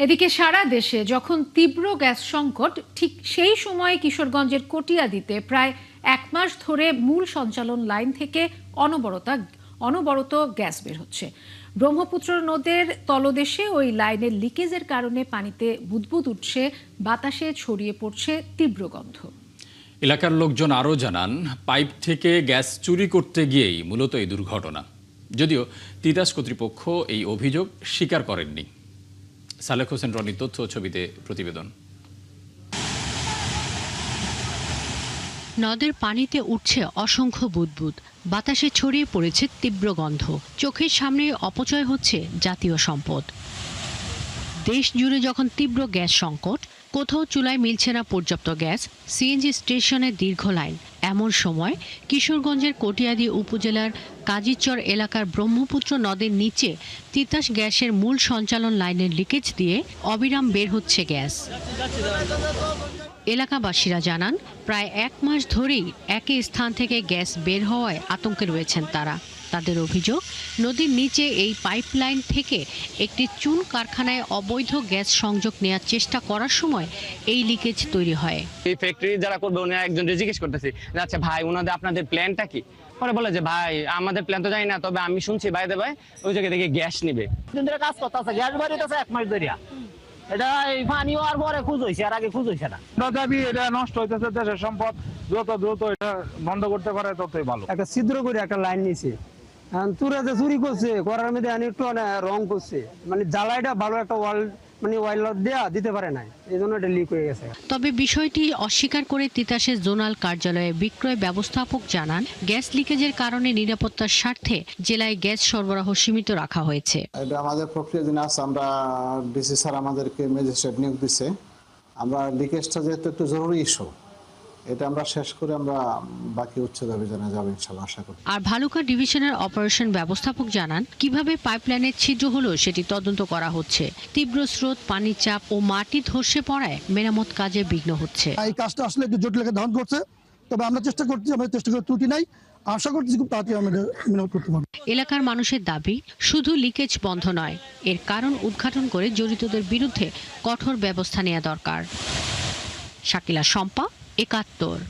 এদিকে সারা দেশে যখন তীব্র গ্যাস সংকট, ঠিক সেই সময়ে কিশোরগঞ্জের কটিয়াদীতে প্রায় 1 মাস ধরে মূল সঞ্চালন লাইন থেকে অনবরত গ্যাস বের হচ্ছে। ব্রহ্মপুত্র নদের তলদেশে ওই লাইনের লিকেজের কারণে পানিতে বুদবুদ উঠছে, বাতাসে ছড়িয়ে পড়ছে তীব্র গন্ধ। এলাকার লোকজন আরও জানান, পাইপ থেকে গ্যাস চুরি করতে গিয়েই মূলত এই দুর্ঘটনা। যদিও তিতাস কর্তৃপক্ষ এই অভিযোগ স্বীকার করেননি। সালেক হোসেন রনির তথ্য ছবিতে প্রতিবেদন। নদের পানিতে উঠছে অসংখ্য বুদবুদ, বাতাসে ছড়িয়ে পড়েছে তীব্র গন্ধ। চোখের সামনে অপচয় হচ্ছে জাতীয় সম্পদ। দেশ জুড়ে যখন তীব্র গ্যাস সংকট, কোথাও চুলায় মিলছে না পর্যাপ্ত গ্যাস, সিএনজি স্টেশনে দীর্ঘ লাইন, এমন সময় কিশোরগঞ্জের কটিয়াদী উপজেলার কাজীচর এলাকার ব্রহ্মপুত্র নদের নিচে তিতাস গ্যাসের মূল সঞ্চালন লাইনের লিকেজ দিয়ে অবিরাম বের হচ্ছে গ্যাস। এলাকাবাসীরা জানান, প্রায় 1 মাস ধরেই একই স্থান থেকে গ্যাস বের হওয়ায় আতঙ্কে রয়েছেন তারা। তাদের অভিযোগ, নদীর নিচে এই পাইপলাইন থেকে একটি চুন কারখানায় অবৈধ গ্যাস সংযোগ নেওয়ার চেষ্টা করার সময় এই লিকেজ তৈরি হয়। এই ফ্যাক্টরি যারা করবে উনি একজন জিজ্ঞেস করতেছি, আচ্ছা ভাই ওনাদের আপনাদের প্ল্যানটা কি? পরে বলে যে ভাই আমাদের প্ল্যান তো জানি না, তবে আমি শুনছি বাইরে ভাই ওই জায়গা থেকে গ্যাস নিবে। কাজ করতেছে, গ্যাস বাড়িতেছে 1 মাস ধরে। এটা এই পানি হওয়ার পরে খুঁজ হয়েছে, আর আগে খুঁজ হয়েছে না। দাবি এটা নষ্ট হইতেছে, দেশের সম্পদ যত দ্রুত এটা বন্ধ করতে পারে ততই ভালো। একটা ছিদ্র করে একটা লাইন নিছে, তুরা যে চুরি করছে, করার মধ্যে একটু রং করছে, মানে জ্বালাইটা ভালো একটা ওয়াইল দেয়া দিতে পারে নাই, এই জন্য এটা লিক হয়ে গেছে। তবে বিষয়টি অস্বীকার করে তিতাসের জোনাল কার্যালয়ে বিক্রয় ব্যবস্থাপক জানান, গ্যাস লিকেজের কারণে নিরাপত্তার স্বার্থে জেলায় গ্যাস সরবরাহ সীমিত রাখা হয়েছে। এটা আমাদের প্রক্রিয়াধীন আছে, আমরা ডিসি স্যার আমাদেরকে ম্যাজিস্ট্রেট নিয়োগ দিচ্ছে। আমরা লিকেজটা যেহেতু একটু জরুরি ইস্যু, এটা আমরা শেষ করে আমরা বাকি উচ্ছেদ অভিযানে যাবো ইনশাআল্লাহ, আশা করি। আর ভালুকা ডিভিশনের অপারেশন ব্যবস্থাপক জানান, কিভাবে পাইপলাইনের ছিদ্র হলো সেটি তদন্ত করা হচ্ছে। তীব্র স্রোত, পানির চাপ ও মাটি ধসে পড়ায় মেরামত কাজে বিঘ্ন হচ্ছে। এই কাজটা আসলে একটু জটিলতা ধারণ করছে, তবে আমরা চেষ্টা করছি, আমাদের চেষ্টা করে ত্রুটি নাই, আশা করছি খুব তাড়াতাড়ি আমরা মেরামত করতে পারবো। এলাকার মানুষের দাবি, শুধু লিকেজ বন্ধ নয়, এর কারণ উদ্ঘাটন করে জড়িতদের বিরুদ্ধে কঠোর ব্যবস্থা নেওয়া দরকার। শাকিলা শম্পা, ৭১।